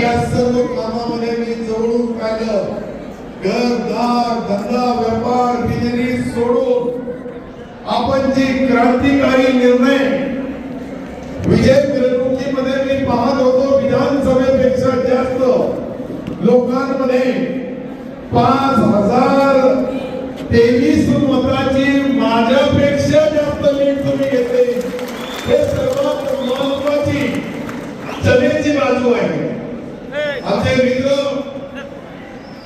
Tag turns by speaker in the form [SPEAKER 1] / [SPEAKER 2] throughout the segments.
[SPEAKER 1] या सर्व कामामध्ये मी जवळून पाहिलं. घरदार धंदा व्यापार बिजनेस सोडून आपण जी क्रांतिकारी निर्णय विजय मिरवणुकीमध्ये मी पाहत होतो, विधानसभेपेक्षा जास्त लोकांमध्ये 5023 मताची माझ्यापेक्षा जास्त लीड तुम्ही घेतली. हे सर्वात महत्वाची जमेची बाजू आहे. आमचे मित्र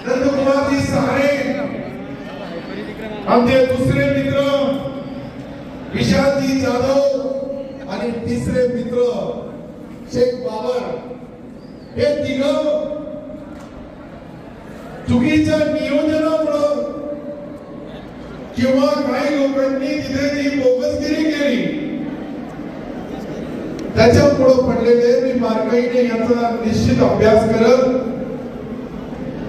[SPEAKER 1] नंदकुमारजी सहारे, आमचे दुसरे मित्र विशालजी जाधव आणि तिसरे मित्र शेख बाबर, हे तिघं चुकीच्या नियोजनामुळे किंवा काही लोकांनी तिथे जी बोगसगिरी केली त्याच्यामुळे पडलेले. मी बारकाईने याचा निश्चित अभ्यास करत,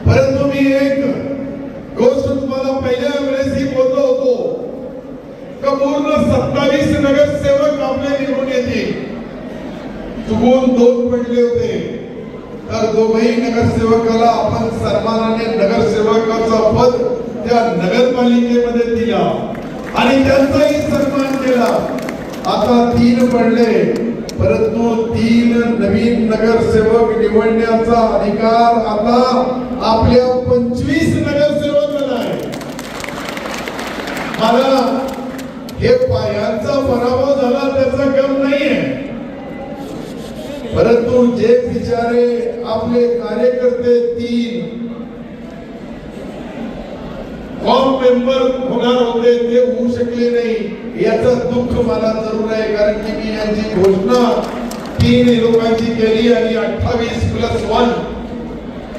[SPEAKER 1] परंतु मी एक गोष्ट तुम्हाला पहिल्या वेळेस ही बोललो होतो का पूर्ण 27 नगरसेवक आपले निवडून येतील. चुकून 2 पडले होते, तर दोघही नगरसेवकाला आपण सन्मानाने नगरसेवकाचा पद त्या नगरपालिकेमध्ये दिला आणि त्यांचाही सन्मान केला. आता 3 पडले, परंतु 3 नवीन नगरसेवक निवडण्याचा अधिकार आता आपल्या 25 नगरसेवकांना आहे. मला हे पायांचा पराभव झाला त्याचा गम नाहीये, परंतु जे बिचारे आपले कार्यकर्ते 3 कॉम मेंबर होणार होते ते होऊ शकले नाही, याचं दुःख मला जरूर आहे. कारण की मी यांची घोषणा 3 लोकांची केली आणि 28+1.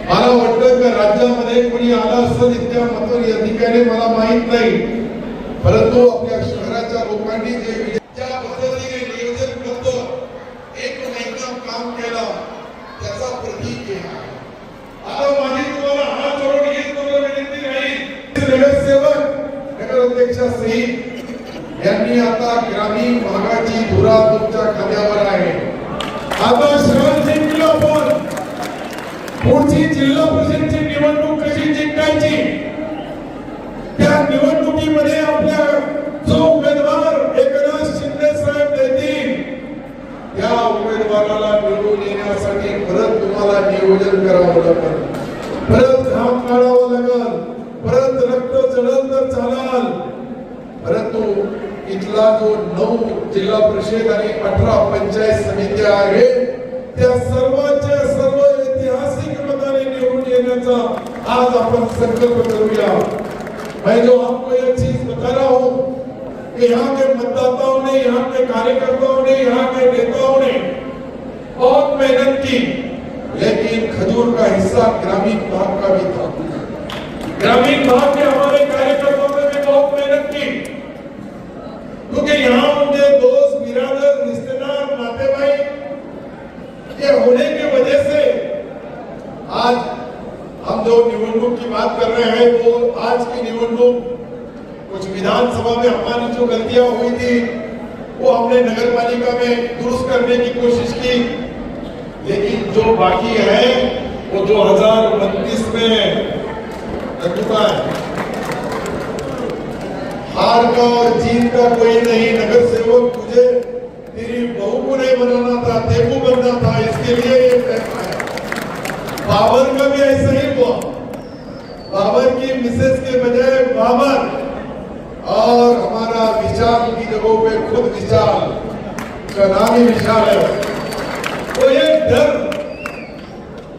[SPEAKER 1] मला वाटतं की राज्यामध्ये कोणी आला असेल इतक्या मताधिकाऱ्याने मला माहित नाही, परंतु आपल्या शहराच्या लोकांनी जे ज्या पद्धतीने नियोजन करतो, एक महिना काम केला त्याचा प्रतीक आहे. आता माझी तुम्हाला हात जोडून हीच विनंती राहील, नगरसेवक नगराध्यक्षासहित यांनी आता ग्रामीण भागाची धुरा तुमच्या खात्यावर आहे. आता शहर जिंकलं आपण, पुढची जिल्हा परिषदची निवडणूक कशी जिंकायची, त्या निवडणुकीमध्ये आपल्या जो उमेदवार एकनाथ शिंदे साहेब देतील त्या उमेदवाराला निवडून येण्यासाठी परत तुम्हाला नियोजन करावं लागेल, परत घाम काढावं लागेल, परत रक्त चढल तर चालाल. परंतु इथला जो 9 जिल्हा परिषद आणि 18 पंचायत समित्या आहेत त्या सर्वांच्या सर्व ऐतिहासिक मताने निवडून येण्याचा आज आपण संकल्प करूया. मैं जो आपको एक चीज बता रहा हूँ कि यहाँ के मतदाताओं ने, यहाँ के कार्यकर्ताओं ने, यहाँ के नेताओं ने बहुत मेहनत की, लेकिन खजूर का हिस्सा ग्रामीण भाग का भी था. ग्रामीण भाग के हमारे कार्यकर्ताओं ने भी बहुत मेहनत की, क्योंकि यहाँ उनके दोस्त बिरादर रिश्तेदार नाते भाई ये होने की वजह से आज हम जो निवडणूक की बात कर रहे हैं वो आज की निवडणूक कुछ विधानसभा में हमारी जो गलतियां हुई थी वो हमने नगर पालिका में दुरुस्त करने की कोशिश की, लेकिन जो बाकी है वो 2029 में लगता है. हार का और जीत का कोई नहीं. नगर सेवक तुझे तेरी बहू को नहीं बनाना था, तेरे को बनना था, इसके लिए ये फैसला है. बाबर का भी ऐसा ही हुआ. बाबर की मिसेस के बजाय बाबर और हमारा विशाल की जगहों पे खुद विशाल का नाम ही विशाल है. तो ये डर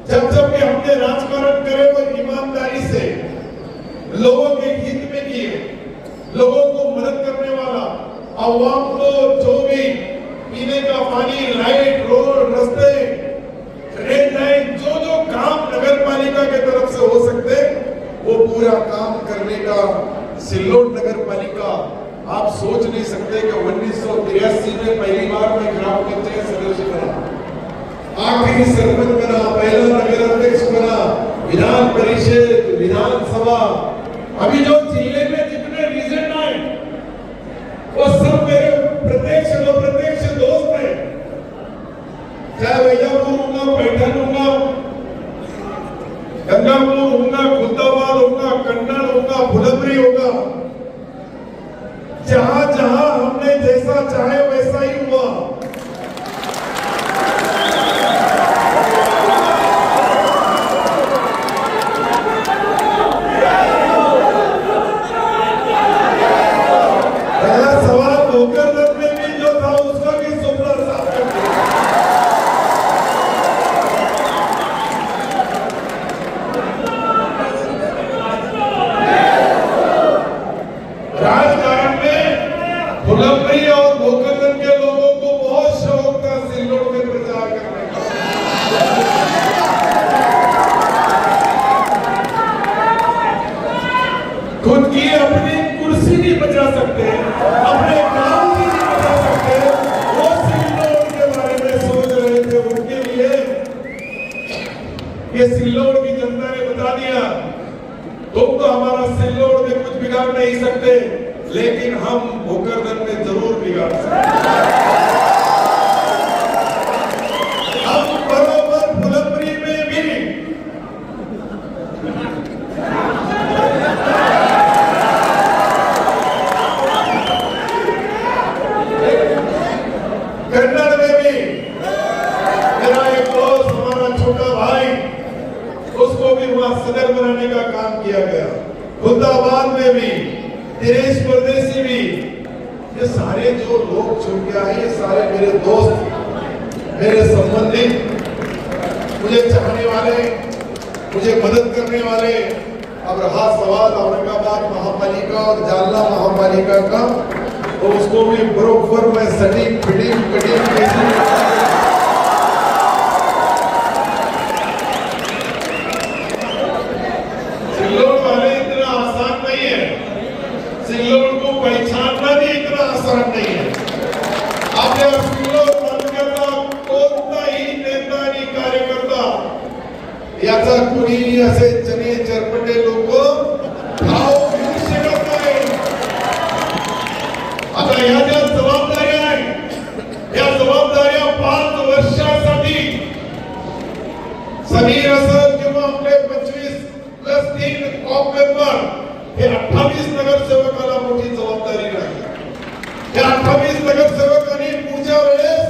[SPEAKER 1] जब भी हमने राजकारण करे वो ईमानदारी से लोगों के हित में किए, लोगों को मदद करने वाला, आवाम को जो भी पीने का पानी, लाइट, रोड, रास्ते, रेल लाइन, जो काम नगर पालिका के तरफ से हो सकते वो पूरा काम करने का सिल्लोड नगर पालिका. आप सोच नहीं सकते कि 1983 में पहली बार मैं ग्राम पंचायत सदस्य बना, आखिरी सरपंच बना, पहला नगर अध्यक्ष बना, विधान परिषद, विधानसभा, अभी जो जिले में जितने रीजन आए वो सब मेरे प्रत्यक्ष और अप्रत्यक्ष दोस्त हैं. चाहे वैजापुर होगा, पैठण होगा, गंगापुर होगा, खुलताबाद होगा, कन्नड़ होगा, फुलंब्री होगा, जहां जहां हमने जैसा चाहे वैसा ही हुआ। पहला सवाल गोकर्णन में भी जो था उसका भी सुपड़ा साफ कर दिया। राजकारण में फुलंब्री और गोकर्णन के लोगों को बहुत शौक था सिल्लोड में प्रचार करने का। खुद की अपनी कुर्सी नहीं बचा सकते, अपने काम भी नहीं बचा सकते, वो सिल्लोड के बारे में सोच रहे थे। उनके लिए ये सिल्लोड की जनता ने बता दिया, तुम तो हमारा सिल्लोड में कुछ बिगाड़ नहीं सकते, लेकिन हम गोकर्णन में जरूर बिगाड़ सकते। हम बराबर फुलंब्री में भी कन्नड़ में भी मेरा एक दोस्त, हमारा छोटा भाई, उसको भी वहां सदर बनाने का काम किया गया। खुलताबाद में भी दिनेश परदेसी भी, ये सारे जो लोग चुन के आए, ये सारे मेरे दोस्त, मेरे संबंधी, मुझे चाहने वाले, मुझे मदद करने वाले। अब रहा सवाल औरंगाबाद महापालिका और जालना महापालिका का, तो उसको भी बरोबर में सटीक फिटिंग कटिंग कैसे सिल्लोड वाले इतना आसान नहीं है, सिल्लोड को पहचानना भी इतना आसान नहीं है। आपल्या सिल्लोड तालुक्याचा कोणताही नेता आणि कार्यकर्ता याचा कुणीही असे चने चरपटे लोक भाव घेऊ शकत नाही। आता या ज्या जबाबदाऱ्या आहेत, या जबाबदाऱ्या 5 वर्षासाठी समीर असेल किंवा आपले 25+3 कॉप मेंबर, हे 28 नगरसेवकाला मोठी जबाबदारी राहील। या 28 नगरसेवकांनी पुढच्या वेळेस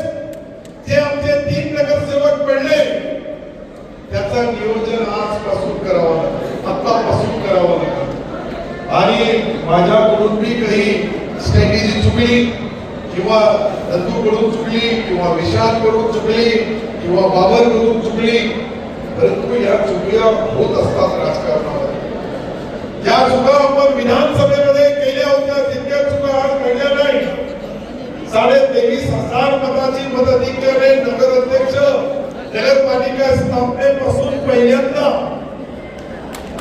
[SPEAKER 1] जे आमचे 3 नगरसेवक पडले, त्याचा नियोजन आजपासून करावं लागेल, आतापासून करावं लागेल। आणि माझ्याकडून भी काही स्ट्रॅटेजी चुकली, किंवा नंदूकडून चुकली, किंवा विशालकडून चुकली, किंवा बाबरकडून चुकली, परंतु या चुकल्या होत असतात राजकारणामध्ये। ज्या चुका आपण विधानसभेमध्ये केल्या होत्या, तितक्या चुका आज घडल्या नाही। 23,500 मताची मताधिक्याने नगराध्यक्ष, नगरपालिका स्थापनेपासून पहिल्यांदा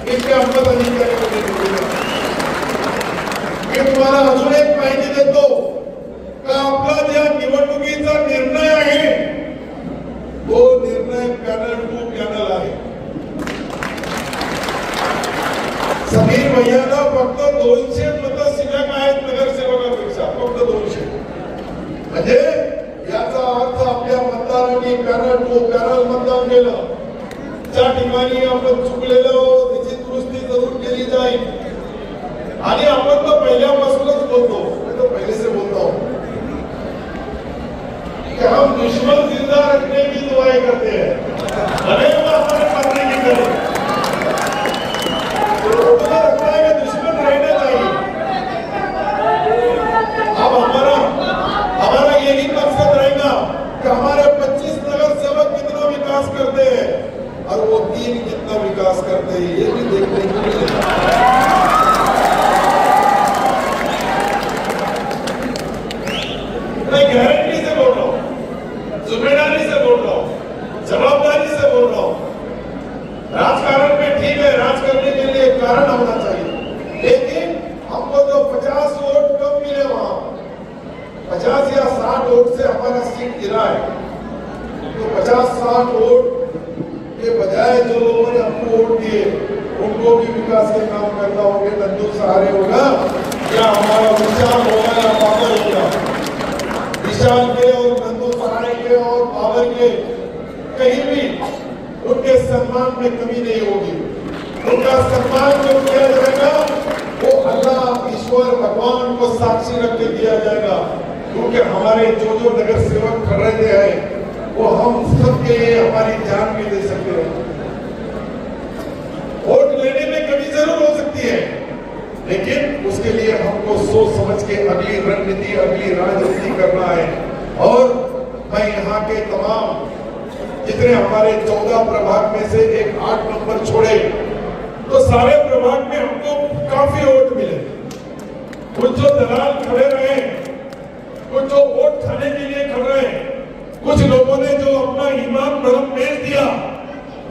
[SPEAKER 1] इतक्या मताधिक्याने निवडले। मी तुम्हाला अजून एक माहिती देतो का आपला ज्या निवडणुकीचा निर्णय आहे, तो निर्णय पॅनल टू पॅनल आहे। समीर भैयाला फक्त 200 मतं शिल्लक आहेत नगरसेवकापेक्षा, फक्त 200। म्हणजे याचा अर्थ आपल्या मतदारांनी पॅनल टू पॅनल मतदान केलं। ज्या ठिकाणी आपण चुकलेलो त्याची दुरुस्ती जरूर केली जाईल। आणि आपण तो पहिल्यापासूनच बोलतो, मैं तो पहले से बोलता हूँ कि हम दुश्मन जिंदा रखने की दुआएं करते हैं, भले वो हमारे मरने की करें। तो मुझे लगता है कि दुश्मन रहना चाहिए। अब हमारा यही मकसद रहेगा कि हमारे 25 नगर सेवक कितना विकास करते हैं और वो 3 कितना विकास करते हैं, ये भी देखने को मिलेगा। मैं गारंटी से बोल रहा हूँ, जिम्मेदारी से बोल रहा हूँ, जवाबदारी से बोल रहा हूँ। राजकारण में ठीक है, राज करने के लिए कारण होना चाहिए, लेकिन हमको जो 50 वोट कम मिले, वहां 50 या 60 वोट से हमारा सीट गिरा है, तो 50-60 वोट के बजाय जो लोगों ने हमको वोट दिए, उनको भी विकास के काम करना होंगे। नंदू सहारे होगा या हमारा विचार होगा या बाबर होगा, विशाल के और नंदू सहारे के और बाबर के कहीं भी उनके सम्मान में कमी नहीं होगी। उनका सम्मान जो किया जाएगा वो अल्लाह ईश्वर भगवान को साक्षी रख के किया जाएगा, क्योंकि हमारे जो नगर सेवक कर रहे हैं वो हम सबके लिए हमारी जान भी दे सकते हैं। वोट लेने में कमी जरूर हो सकती है, लेकिन उसके लिए हमको सोच समझ के अगली रणनीति अगली राजनीति करना है। और मैं यहाँ के तमाम जितने हमारे 14 प्रभाग में से एक 8 नंबर छोड़े तो सारे प्रभाग में हमको काफी वोट मिले। कुछ जो दलाल खड़े रहे, कुछ जो वोट खाने के लिए खड़े रहे, कुछ लोगों ने जो अपना ईमान धर्म बेच दिया,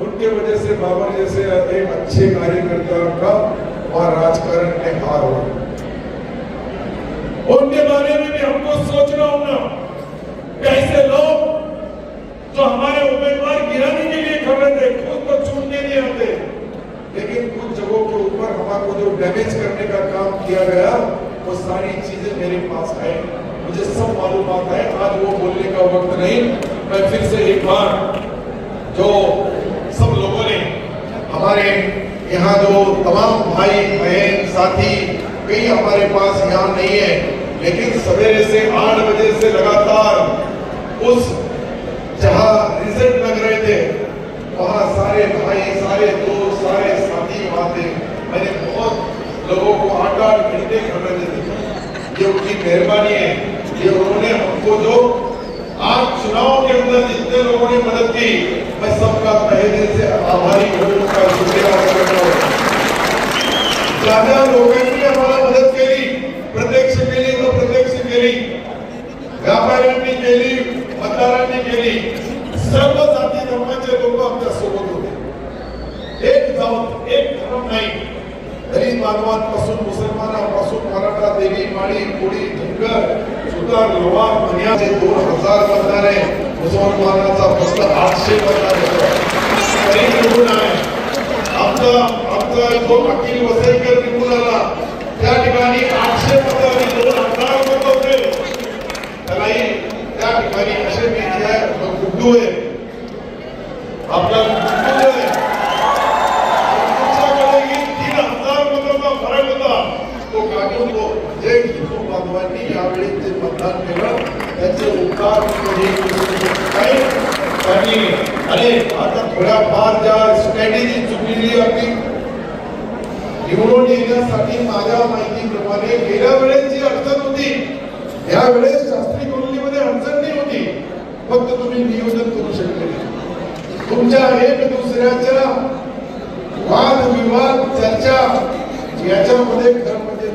[SPEAKER 1] उनके वजह से बाबर जैसे एक अच्छे कार्यकर्ता का वहां राजकारण में हार हुआ। उनके बारे में भी हमको सोचना होगा। कैसे लोग जो हमारे उम्मीदवार गिराने के लिए खड़े थे, खुद को चुनने नहीं आते, लेकिन कुछ जगहों के ऊपर हमारे जो डैमेज करने का काम किया गया वो सारी चीजें मेरे पास है, मुझे सब मालूमात है। आज वो बोलने का वक्त नहीं। मैं फिर से एक बार जो सब लोगों ने हमारे यहाँ जो तमाम भाई बहन साथी, कई हमारे पास यहाँ नहीं है, लेकिन सवेरे से 8 बजे से लगातार उस जहां रिजल्ट लग रहे थे वहां सारे भाई सारे दोस्त सारे साथी वहां थे। मैंने बहुत लोगों को 8-8 घंटे खड़े देखा। ये उनकी मेहरबानी है। ये उन्होंने हमको जो आज चुनाव के अंदर जितने लोगों ने मदद की, मैं सबका तहे दिल से आभारी हूँ, उनका शुक्रिया अदा करता हूँ। ज्यादा लोकांनी आम्हाला मदत केली, प्रत्यक्ष केली तर प्रत्यक्ष केली, व्यापाऱ्यांनी केली, मतदारांनी केली, सर्व जाती धर्माचे लोक आमच्या सोबत होते। एक जात एक धर्म नाही, दलित बांधवांपासून मुसलमानांपासून मराठा देवी माळी कोळी धनगर सुतार लोहार मन्याचे 2000 मतदार आहे, मुसलमानाचा फक्त 800 मतदार होता। तरी निवडून आहे आमचा जो अखिल वसईकर निवडून आला त्या ठिकाणी 800 मतदार 2000 मत होते। त्यालाही त्या ठिकाणी असे मी आहे गुड्डू आहे आपला गुड्डू आहे, तुमच्याकडे 3000 मतांचा फरक होता, तो काढून तो जे हिंदू बांधवांनी यावेळी जे मतदान केलं त्याचे उपकार आणि आता थोड्याफार ज्या स्ट्रॅटेजी चुकलेली आपली निवडून येण्यासाठी माझ्या माहितीप्रमाणे गेल्या वेळेस जी अडचण होती यावेळेस शास्त्री कॉलनीमध्ये अडचण नाही होती, फक्त तुम्ही नियोजन करू शकले नाही। तुमच्या एक दुसऱ्याच्या वाद विवाद चर्चा याच्यामध्ये घरामध्ये